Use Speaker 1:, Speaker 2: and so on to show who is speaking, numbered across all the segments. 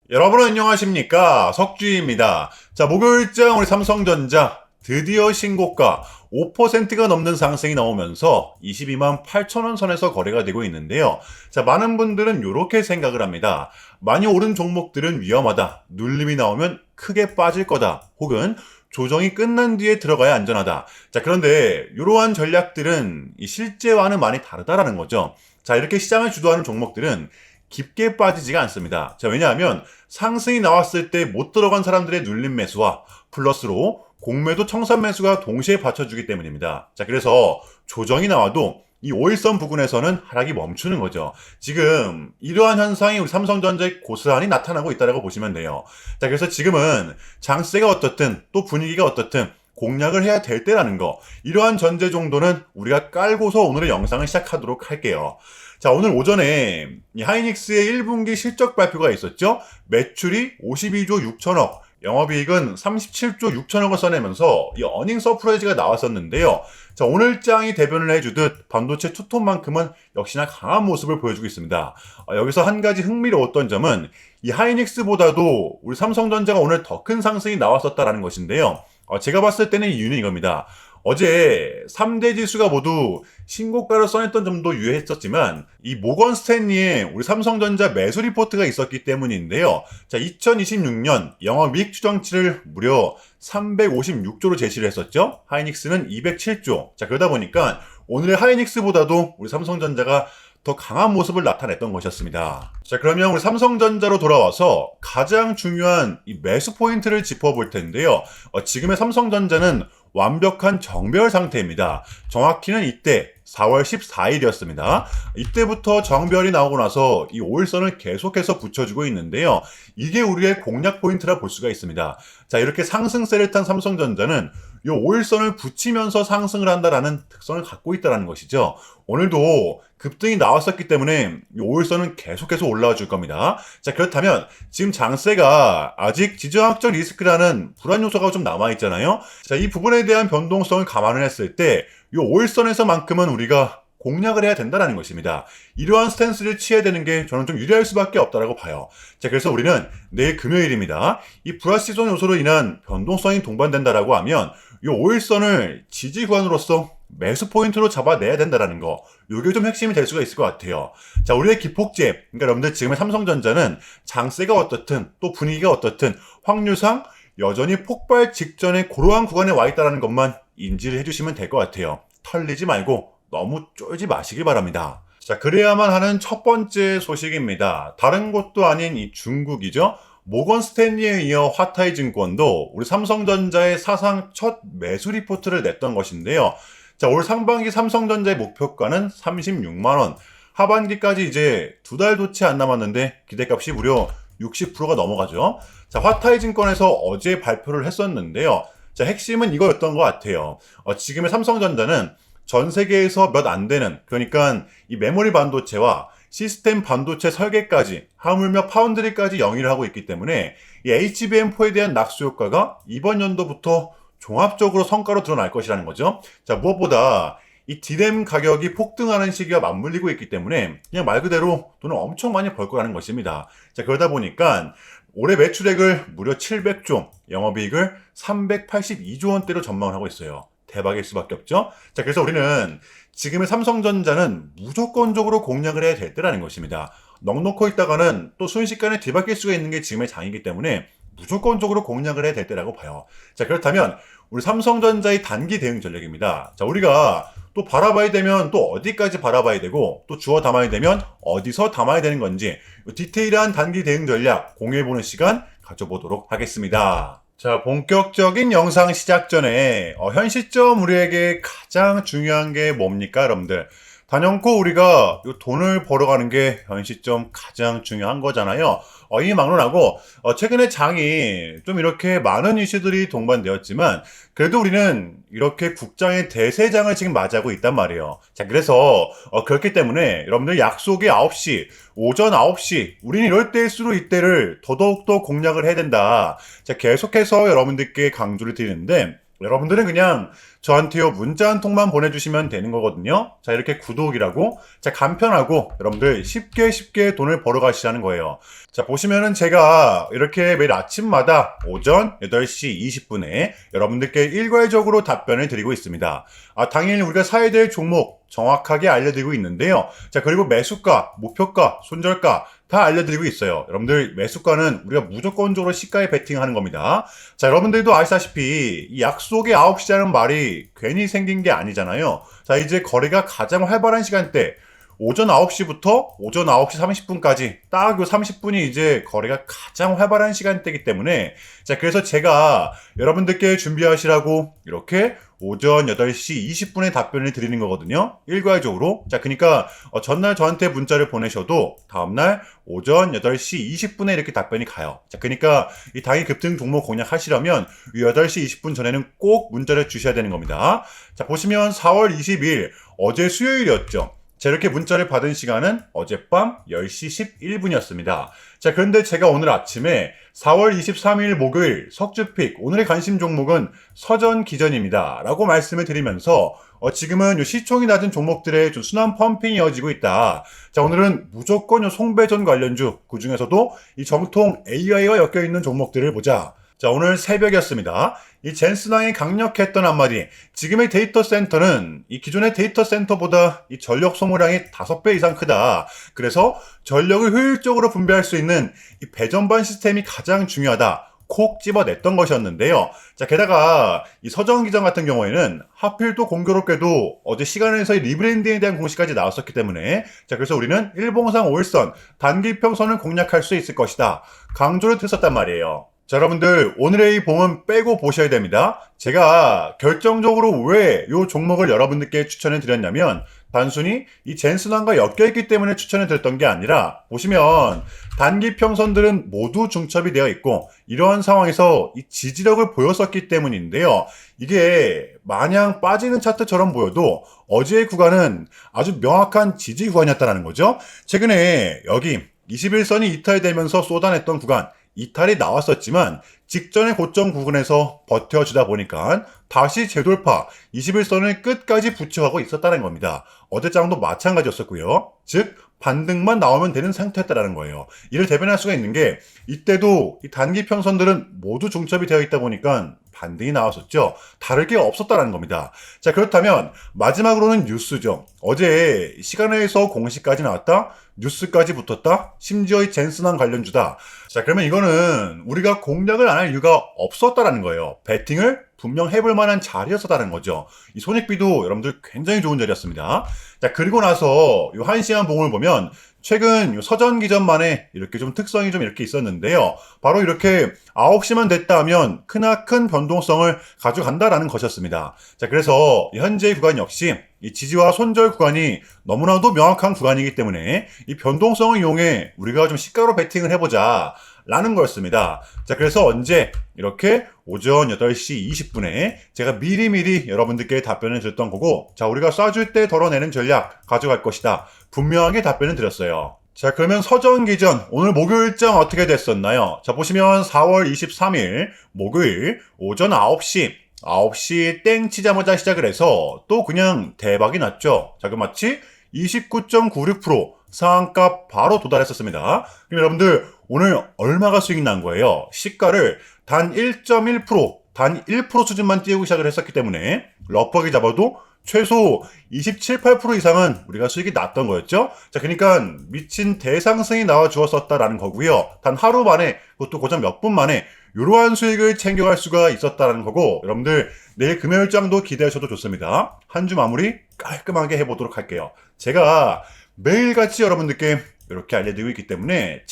Speaker 1: 여러분 안녕하십니까? 석주희입니다. 자, 목요일장 우리 삼성전자 드디어 신고가 5%가 넘는 상승이 나오면서 22만 8천 원 선에서 거래가 되고 있는데요. 자, 많은 분들은 이렇게 생각을 합니다. 많이 오른 종목들은 위험하다. 눌림이 나오면 크게 빠질 거다. 혹은 조정이 끝난 뒤에 들어가야 안전하다. 자, 그런데 이러한 전략들은 이 실제와는 많이 다르다라는 거죠. 자, 이렇게 시장을 주도하는 종목들은 깊게 빠지지가 않습니다. 자, 왜냐하면 상승이 나왔을 때 못 들어간 사람들의 눌림 매수와 플러스로 공매도 청산 매수가 동시에 받쳐주기 때문입니다. 자, 그래서 조정이 나와도 이 5일선 부근에서는 하락이 멈추는 거죠. 지금 이러한 현상이 우리 삼성전자에 고스란히 나타나고 있다고 보시면 돼요. 자, 그래서 지금은 장세가 어떻든 또 분위기가 어떻든 공략을 해야 될 때라는 거, 이러한 전제 정도는 우리가 깔고서 오늘의 영상을 시작하도록 할게요. 자, 오늘 오전에 이 하이닉스의 1분기 실적 발표가 있었죠. 매출이 52조 6천억, 영업이익은 37조 6천억을 써내면서 이 어닝 서프라이즈가 나왔었는데요. 자, 오늘 장이 대변을 해주듯 반도체 투톱만큼은 역시나 강한 모습을 보여주고 있습니다. 여기서 한 가지 흥미로웠던 점은 이 하이닉스보다도 우리 삼성전자가 오늘 더 큰 상승이 나왔었다라는 것인데요. 제가 봤을 때는 이유는 이겁니다. 어제 3대 지수가 모두 신고가를 써냈던 점도 유의했었지만 이 모건 스탠리의 우리 삼성전자 매수 리포트가 있었기 때문인데요. 자, 2026년 영업이익 추정치를 무려 356조로 제시를 했었죠. 하이닉스는 207조. 자, 그러다 보니까 오늘의 하이닉스보다도 우리 삼성전자가 더 강한 모습을 나타냈던 것이었습니다. 자, 그러면 우리 삼성전자로 돌아와서 가장 중요한 이 매수 포인트를 짚어볼 텐데요. 지금의 삼성전자는 완벽한 정배열 상태입니다. 정확히는 이때 4월 14일이었습니다. 이때부터 정배열이 나오고 나서 이 5일선을 계속해서 붙여주고 있는데요. 이게 우리의 공략 포인트라 볼 수가 있습니다. 자, 이렇게 상승세를 탄 삼성전자는 이 5일선을 붙이면서 상승을 한다라는 특성을 갖고 있다는 것이죠. 오늘도 급등이 나왔었기 때문에 이 5일선은 계속해서 올라와 줄 겁니다. 자, 그렇다면 지금 장세가 아직 지정학적 리스크라는 불안 요소가 좀 남아있잖아요. 자, 이 부분에 대한 변동성을 감안을 했을 때 이 5일선에서만큼은 우리가 공략을 해야 된다는 것입니다. 이러한 스탠스를 취해야 되는 게 저는 좀 유리할 수밖에 없다라고 봐요. 자, 그래서 우리는 내일 금요일입니다. 이 불확실성 요소로 인한 변동성이 동반된다라고 하면 이 5일선을 지지 구간으로서 매수 포인트로 잡아내야 된다는 거, 이게 좀 핵심이 될 수가 있을 것 같아요. 자, 우리의 기폭제, 그러니까 여러분들 지금의 삼성전자는 장세가 어떻든 또 분위기가 어떻든 확률상 여전히 폭발 직전에 그러한 구간에 와 있다는 것만 인지를 해주시면 될 것 같아요. 털리지 말고 너무 쫄지 마시길 바랍니다. 자, 그래야만 하는 첫 번째 소식입니다. 다른 곳도 아닌 이 중국이죠. 모건 스탠리에 이어 화타이증권도 우리 삼성전자의 사상 첫 매수 리포트를 냈던 것인데요. 자, 올 상반기 삼성전자의 목표가는 36만원. 하반기까지 이제 2달도 채 안 남았는데 기대값이 무려 60%가 넘어가죠. 자, 화타이증권에서 어제 발표를 했었는데요. 자, 핵심은 이거였던 것 같아요. 지금의 삼성전자는 전 세계에서 몇 안 되는, 그러니까 이 메모리 반도체와 시스템 반도체 설계까지, 하물며 파운드리까지 영위를 하고 있기 때문에 이 HBM4에 대한 낙수 효과가 이번 연도부터 종합적으로 성과로 드러날 것이라는 거죠. 자, 무엇보다 이 D램 가격이 폭등하는 시기가 맞물리고 있기 때문에 그냥 말 그대로 돈을 엄청 많이 벌 거라는 것입니다. 자, 그러다 보니까 올해 매출액을 무려 700조, 영업이익을 382조 원대로 전망을 하고 있어요. 대박일 수밖에 없죠. 자, 그래서 우리는 지금의 삼성전자는 무조건적으로 공략을 해야 될 때라는 것입니다. 넉넉히 있다가는 또 순식간에 뒤바뀔 수가 있는 게 지금의 장이기 때문에 무조건적으로 공략을 해야 될 때라고 봐요. 자, 그렇다면 우리 삼성전자의 단기 대응 전략입니다. 자, 우리가 또 바라봐야 되면 또 어디까지 바라봐야 되고 또 주워 담아야 되면 어디서 담아야 되는 건지 디테일한 단기 대응 전략 공유해보는 시간 가져보도록 하겠습니다. 자, 본격적인 영상 시작 전에 현 시점 우리에게 가장 중요한 게 뭡니까, 여러분들? 단연코 우리가 돈을 벌어가는 게 현 시점 가장 중요한 거잖아요. 이 막론하고 최근에 장이 좀 이렇게 많은 이슈들이 동반되었지만 그래도 우리는 이렇게 국장의 대세장을 지금 맞이하고 있단 말이에요. 자, 그래서 그렇기 때문에 여러분들 약속이 9시, 오전 9시, 우리는 이럴 때일수록 이때를 더더욱더 공략을 해야 된다. 자, 계속해서 여러분들께 강조를 드리는데 여러분들은 그냥 저한테요 문자 한 통만 보내주시면 되는 거거든요. 자, 이렇게 구독이라고 자 간편하고 여러분들 쉽게 돈을 벌어 가시라는 거예요. 자, 보시면은 제가 이렇게 매일 아침마다 오전 8시 20분에 여러분들께 일괄적으로 답변을 드리고 있습니다. 당일 우리가 사야 될 종목 정확하게 알려드리고 있는데요. 자, 그리고 매수가, 목표가, 손절가 다 알려드리고 있어요. 여러분들 매수가는 우리가 무조건적으로 시가에 베팅하는 겁니다. 자, 여러분들도 아시다시피 이 약속의 9시라는 말이 괜히 생긴 게 아니잖아요. 자, 이제 거래가 가장 활발한 시간대 오전 9시부터 오전 9시 30분까지 딱 요 30분이 이제 거래가 가장 활발한 시간대이기 때문에 자, 그래서 제가 여러분들께 준비하시라고 이렇게 오전 8시 20분에 답변을 드리는 거거든요. 일괄적으로. 자, 그러니까 전날 저한테 문자를 보내셔도 다음날 오전 8시 20분에 이렇게 답변이 가요. 자, 그러니까 이 당일 급등 종목 공략하시려면 8시 20분 전에는 꼭 문자를 주셔야 되는 겁니다. 자, 보시면 4월 20일 어제 수요일이었죠. 자, 이렇게 문자를 받은 시간은 어젯밤 10시 11분이었습니다. 자, 그런데 제가 오늘 아침에 4월 23일 목요일 석주픽 오늘의 관심 종목은 서전 기전입니다. 라고 말씀을 드리면서 지금은 요 시총이 낮은 종목들의 좀 순환 펌핑이 이어지고 있다. 자, 오늘은 무조건 요 송배전 관련주 그 중에서도 이 정통 AI와 엮여있는 종목들을 보자. 자, 오늘 새벽이었습니다. 이 젠슨왕이 강력했던 한마디. 지금의 데이터 센터는 이 기존의 데이터 센터보다 이 전력 소모량이 5배 이상 크다. 그래서 전력을 효율적으로 분배할 수 있는 이 배전반 시스템이 가장 중요하다. 콕 집어냈던 것이었는데요. 자, 게다가 이 서정기전 같은 경우에는 하필 또 공교롭게도 어제 시간에서의 리브랜딩에 대한 공시까지 나왔었기 때문에 자, 그래서 우리는 일봉상 5일선 단기평선을 공략할 수 있을 것이다. 강조를 드렸단 말이에요. 자, 여러분들 오늘의 이 봉은 빼고 보셔야 됩니다. 제가 결정적으로 왜 이 종목을 여러분들께 추천을 드렸냐면 단순히 이 젠슨왕과 엮여있기 때문에 추천을 드렸던 게 아니라 보시면 단기 평선들은 모두 중첩이 되어 있고 이러한 상황에서 이 지지력을 보였었기 때문인데요. 이게 마냥 빠지는 차트처럼 보여도 어제의 구간은 아주 명확한 지지 구간이었다는 거죠. 최근에 여기 21선이 이탈되면서 쏟아냈던 구간 이탈이 나왔었지만 직전의 고점 구간에서 버텨주다 보니까 다시 재돌파 21선을 끝까지 부추하고 있었다는 겁니다. 어제장도 마찬가지였었고요. 즉 반등만 나오면 되는 상태였다는 거예요. 이를 대변할 수가 있는 게 이때도 이 단기 평선들은 모두 중첩이 되어 있다 보니까 반등이 나왔었죠. 다를 게 없었다는 겁니다. 자, 그렇다면 마지막으로는 뉴스죠. 어제 시간에서 공시까지 나왔다. 뉴스까지 붙었다. 심지어 이 젠슨왕 관련주다. 자, 그러면 이거는 우리가 공략을 안 할 이유가 없었다라는 거예요. 배팅을 분명 해볼 만한 자리였었다는 거죠. 이 손익비도 여러분들 굉장히 좋은 자리였습니다. 자, 그리고 나서 이 1시간 봉을 보면 최근 서전 기전만에 이렇게 좀 특성이 좀 이렇게 있었는데요. 바로 이렇게 9시만 됐다 하면 크나큰 변동성을 가져간다라는 것이었습니다. 자, 그래서 현재의 구간 역시 이 지지와 손절 구간이 너무나도 명확한 구간이기 때문에 이 변동성을 이용해 우리가 좀 시가로 베팅을 해보자 라는 거였습니다. 자, 그래서 언제 이렇게 오전 8시 20분에 제가 미리미리 여러분들께 답변을 드렸던 거고 자, 우리가 쏴줄 때 덜어내는 전략 가져갈 것이다. 분명하게 답변을 드렸어요. 자, 그러면 서전 기전 오늘 목요일장 어떻게 됐었나요? 자, 보시면 4월 23일 목요일 오전 9시 땡 치자마자 시작을 해서 또 그냥 대박이 났죠. 자, 그 마치 29.96% 상한가 바로 도달했었습니다. 그럼 여러분들 오늘 얼마가 수익이 난 거예요? 시가를 단 1.1%, 단 1% 수준만 띄우고 시작을 했었기 때문에 러프하게 잡아도 최소 27, 8% 이상은 우리가 수익이 났던 거였죠. 자, 그러니까 미친 대상승이 나와 주었었다라는 거고요. 단 하루 만에, 그것도 고작 몇 분 만에 이러한 수익을 챙겨갈 수가 있었다는 거고 여러분들 내일 금요일장도 기대하셔도 좋습니다. 한 주 마무리 깔끔하게 해보도록 할게요. 제가 매일같이 여러분들께 이렇게 알려드리고 있기 때문에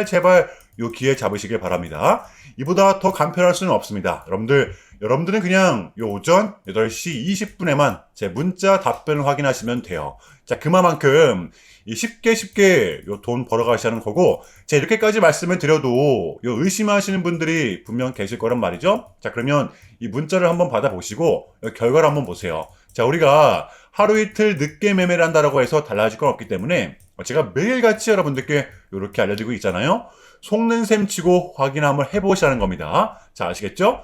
Speaker 1: 제발 요 기회 잡으시길 바랍니다. 이보다 더 간편할 수는 없습니다. 여러분들은 그냥 요 오전 8시 20분에만 제 문자 답변을 확인하시면 돼요. 자, 그만큼 쉽게 요 돈 벌어가시는 거고 제가 이렇게까지 말씀을 드려도 요 의심하시는 분들이 분명 계실 거란 말이죠. 자, 그러면 이 문자를 한번 받아보시고 결과를 한번 보세요. 자, 우리가 하루 이틀 늦게 매매를 한다라고 해서 달라질 건 없기 때문에 제가 매일같이 여러분들께 이렇게 알려드리고 있잖아요. 속는 셈 치고 확인 한번 해보시라는 겁니다. 자, 아시겠죠?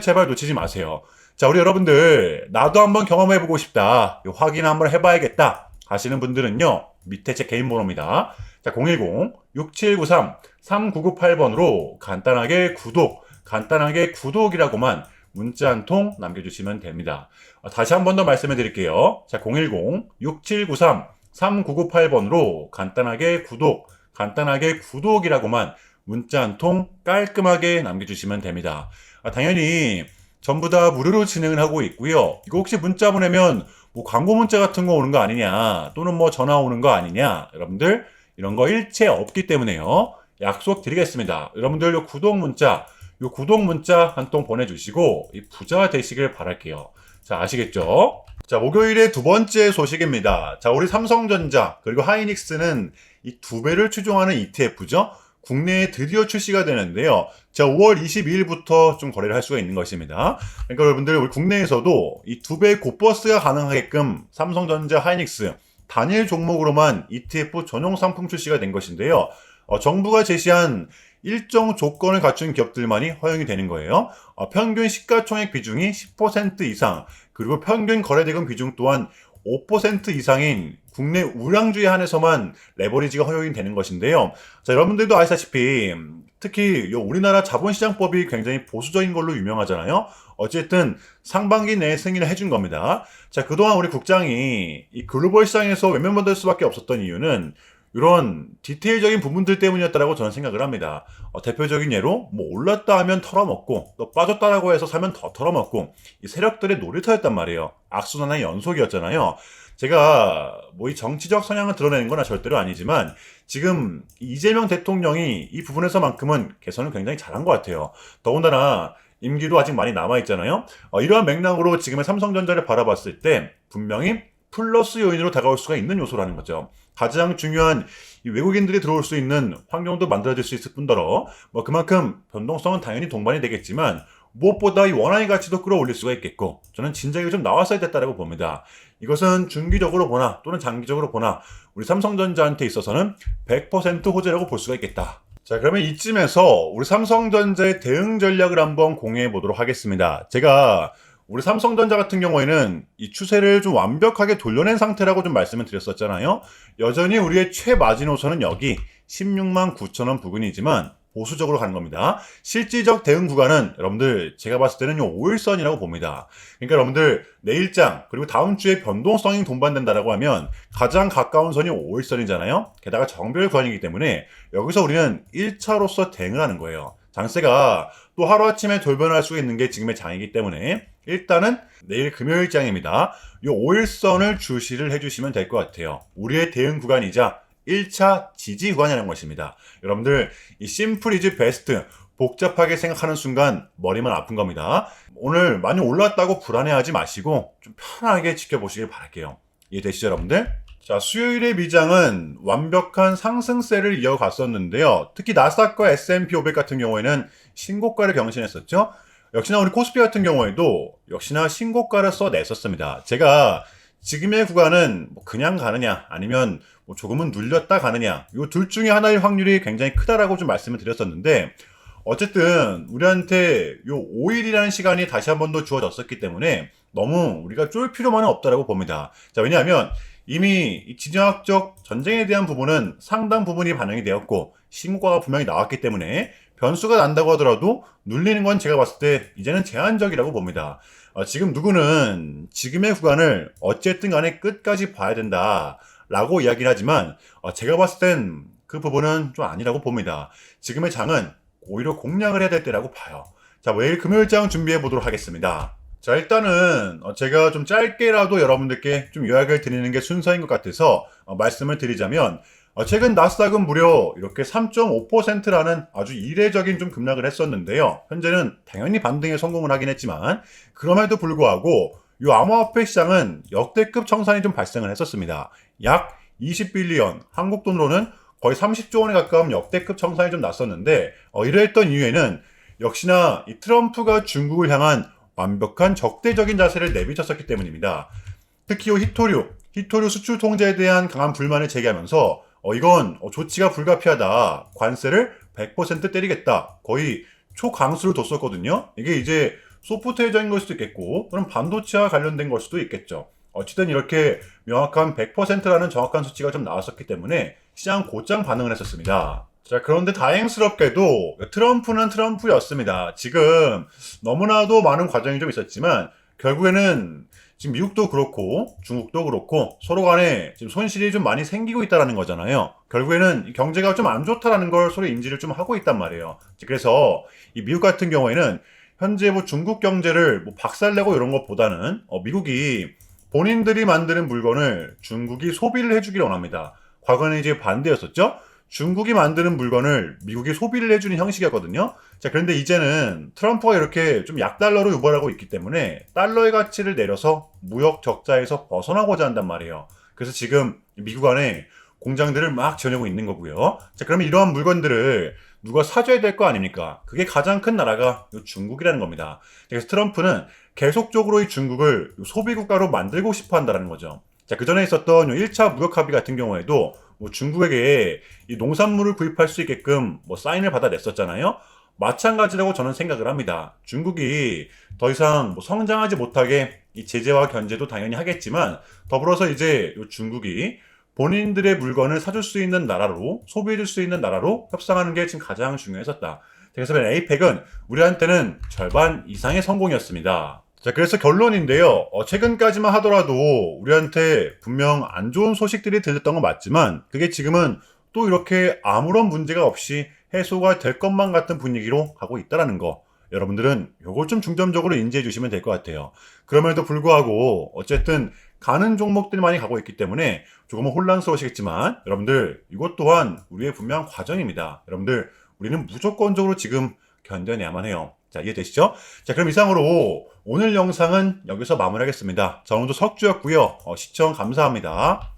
Speaker 1: 제발 놓치지 마세요. 자, 우리 여러분들, 나도 한번 경험해보고 싶다. 확인 한번 해봐야겠다. 하시는 분들은요, 밑에 제 개인 번호입니다. 자, 010-6793-3998번으로 간단하게 구독이라고만 문자 한 통 남겨주시면 됩니다. 다시 한 번 더 말씀해 드릴게요. 자, 010-6793-3998번으로 간단하게 구독이라고만 문자 한 통 깔끔하게 남겨주시면 됩니다. 당연히 전부 다 무료로 진행을 하고 있고요. 이거 혹시 문자 보내면 뭐 광고 문자 같은 거 오는 거 아니냐, 또는 뭐 전화 오는 거 아니냐, 여러분들 이런 거 일체 없기 때문에요. 약속 드리겠습니다. 여러분들 요 구독 문자 한 통 보내주시고 이 부자 되시길 바랄게요. 자, 아시겠죠? 자, 목요일의 두 번째 소식입니다. 자, 우리 삼성전자 그리고 하이닉스는 이 두 배를 추종하는 ETF죠. 국내에 드디어 출시가 되는데요. 자, 5월 22일부터 좀 거래를 할 수가 있는 것입니다. 그러니까 여러분들 우리 국내에서도 이 두 배 곧버스가 가능하게끔 삼성전자, 하이닉스 단일 종목으로만 ETF 전용 상품 출시가 된 것인데요. 정부가 제시한 일정 조건을 갖춘 기업들만이 허용이 되는 거예요. 평균 시가총액 비중이 10% 이상, 그리고 평균 거래대금 비중 또한 5% 이상인 국내 우량주에 한해서만 레버리지가 허용이 되는 것인데요. 자, 여러분들도 아시다시피 특히 우리나라 자본시장법이 굉장히 보수적인 걸로 유명하잖아요. 어쨌든 상반기 내에 승인을 해준 겁니다. 자, 그동안 우리 국장이 이 글로벌 시장에서 외면받을 수밖에 없었던 이유는 이런 디테일적인 부분들 때문이었다고 저는 생각을 합니다. 대표적인 예로 뭐 올랐다 하면 털어먹고 또 빠졌다라고 해서 사면 더 털어먹고 이 세력들의 놀이터였단 말이에요. 악순환의 연속이었잖아요. 제가 뭐 이 정치적 성향을 드러내는 건 절대로 아니지만 지금 이재명 대통령이 이 부분에서만큼은 개선을 굉장히 잘한 것 같아요. 더군다나 임기도 아직 많이 남아있잖아요. 이러한 맥락으로 지금의 삼성전자를 바라봤을 때 분명히 플러스 요인으로 다가올 수가 있는 요소라는 거죠. 가장 중요한 이 외국인들이 들어올 수 있는 환경도 만들어질 수 있을 뿐더러 뭐 그만큼 변동성은 당연히 동반이 되겠지만 무엇보다 이 원화의 가치도 끌어올릴 수가 있겠고 저는 진작에 좀 나왔어야 됐다라고 봅니다. 이것은 중기적으로 보나 또는 장기적으로 보나 우리 삼성전자한테 있어서는 100% 호재라고 볼 수가 있겠다. 자, 그러면 이쯤에서 우리 삼성전자의 대응 전략을 한번 공유해 보도록 하겠습니다. 제가 우리 삼성전자 같은 경우에는 이 추세를 좀 완벽하게 돌려낸 상태라고 좀 말씀을 드렸었잖아요. 여전히 우리의 최마지노선은 여기 16만 9천 원 부근이지만 보수적으로 가는 겁니다. 실질적 대응 구간은 여러분들 제가 봤을 때는 요 5일선이라고 봅니다. 그러니까 여러분들 내일장 그리고 다음 주에 변동성이 동반된다라고 하면 가장 가까운 선이 5일선이잖아요. 게다가 정별 구간이기 때문에 여기서 우리는 1차로서 대응을 하는 거예요. 장세가 또 하루아침에 돌변할 수 있는 게 지금의 장이기 때문에 일단은 내일 금요일장입니다. 이 5일선을 주시를 해주시면 될 것 같아요. 우리의 대응 구간이자 1차 지지 구간이라는 것입니다. 여러분들 이 심플 이즈 베스트 복잡하게 생각하는 순간 머리만 아픈 겁니다. 오늘 많이 올랐다고 불안해하지 마시고 좀 편하게 지켜보시길 바랄게요. 이해되시죠 여러분들? 자, 수요일의 미장은 완벽한 상승세를 이어갔었는데요. 특히 나스닥과 S&P 500 같은 경우에는 신고가를 경신했었죠. 역시나 우리 코스피 같은 경우에도 역시나 신고가를 써냈었습니다. 제가 지금의 구간은 뭐 그냥 가느냐 아니면 뭐 조금은 눌렸다 가느냐 이 둘 중에 하나의 확률이 굉장히 크다라고 좀 말씀을 드렸었는데 어쨌든 우리한테 요 5일이라는 시간이 다시 한 번 더 주어졌었기 때문에 너무 우리가 쫄 필요만은 없다라고 봅니다. 자, 왜냐하면 이미 이 지정학적 전쟁에 대한 부분은 상당 부분이 반영이 되었고 신고가가 분명히 나왔기 때문에 변수가 난다고 하더라도 눌리는 건 제가 봤을 때 이제는 제한적이라고 봅니다. 지금 누구는 지금의 구간을 어쨌든 간에 끝까지 봐야 된다라고 이야기를 하지만 제가 봤을 땐 그 부분은 좀 아니라고 봅니다. 지금의 장은 오히려 공략을 해야 될 때라고 봐요. 자, 매일 금요일장 준비해 보도록 하겠습니다. 자, 일단은 제가 좀 짧게라도 여러분들께 좀 요약을 드리는 게 순서인 것 같아서 말씀을 드리자면 최근 나스닥은 무려 이렇게 3.5%라는 아주 이례적인 좀 급락을 했었는데요. 현재는 당연히 반등에 성공을 하긴 했지만 그럼에도 불구하고 이 암호화폐 시장은 역대급 청산이 좀 발생을 했었습니다. 약 20빌리언, 한국 돈으로는 거의 30조 원에 가까운 역대급 청산이 좀 났었는데 이러했던 이유에는 역시나 이 트럼프가 중국을 향한 완벽한 적대적인 자세를 내비쳤었기 때문입니다. 특히 히토류 수출 통제에 대한 강한 불만을 제기하면서 이건 조치가 불가피하다. 관세를 100% 때리겠다. 거의 초강수를 뒀었거든요. 이게 이제 소프트웨어적인 걸 수도 있겠고 또는 반도체와 관련된 걸 수도 있겠죠. 어쨌든 이렇게 명확한 100%라는 정확한 수치가 좀 나왔었기 때문에 시장 곧장 반응을 했었습니다. 자, 그런데 다행스럽게도 트럼프는 트럼프였습니다. 지금 너무나도 많은 과정이 좀 있었지만 결국에는 지금 미국도 그렇고 중국도 그렇고 서로 간에 지금 손실이 좀 많이 생기고 있다는 거잖아요. 결국에는 경제가 좀 안 좋다라는 걸 서로 인지를 좀 하고 있단 말이에요. 그래서 이 미국 같은 경우에는 현재 뭐 중국 경제를 뭐 박살내고 이런 것보다는 미국이 본인들이 만드는 물건을 중국이 소비를 해주기를 원합니다. 과거는 이제 반대였었죠. 중국이 만드는 물건을 미국이 소비를 해주는 형식이었거든요. 자, 그런데 이제는 트럼프가 이렇게 좀 약달러로 유발하고 있기 때문에 달러의 가치를 내려서 무역 적자에서 벗어나고자 한단 말이에요. 그래서 지금 미국 안에 공장들을 막 지어내고 있는 거고요. 자, 그러면 이러한 물건들을 누가 사줘야 될 거 아닙니까? 그게 가장 큰 나라가 중국이라는 겁니다. 그래서 트럼프는 계속적으로 이 중국을 소비국가로 만들고 싶어 한다는 거죠. 자, 그 전에 있었던 1차 무역 합의 같은 경우에도 뭐 중국에게 이 농산물을 구입할 수 있게끔 뭐 사인을 받아냈었잖아요. 마찬가지라고 저는 생각을 합니다. 중국이 더 이상 뭐 성장하지 못하게 이 제재와 견제도 당연히 하겠지만 더불어서 이제 중국이 본인들의 물건을 사줄 수 있는 나라로 소비해줄 수 있는 나라로 협상하는 게 지금 가장 중요했었다. 그래서 에이펙은 우리한테는 절반 이상의 성공이었습니다. 자, 그래서 결론인데요. 최근까지만 하더라도 우리한테 분명 안 좋은 소식들이 들렸던 건 맞지만 그게 지금은 또 이렇게 아무런 문제가 없이 해소가 될 것만 같은 분위기로 가고 있다는 거. 여러분들은 이걸 좀 중점적으로 인지해 주시면 될 것 같아요. 그럼에도 불구하고 어쨌든 가는 종목들이 많이 가고 있기 때문에 조금은 혼란스러우시겠지만 여러분들 이것 또한 우리의 분명한 과정입니다. 여러분들 우리는 무조건적으로 지금 견뎌내야만 해요. 자, 이해되시죠? 자, 그럼 이상으로 오늘 영상은 여기서 마무리하겠습니다. 자, 오늘도 석주였고요. 시청 감사합니다.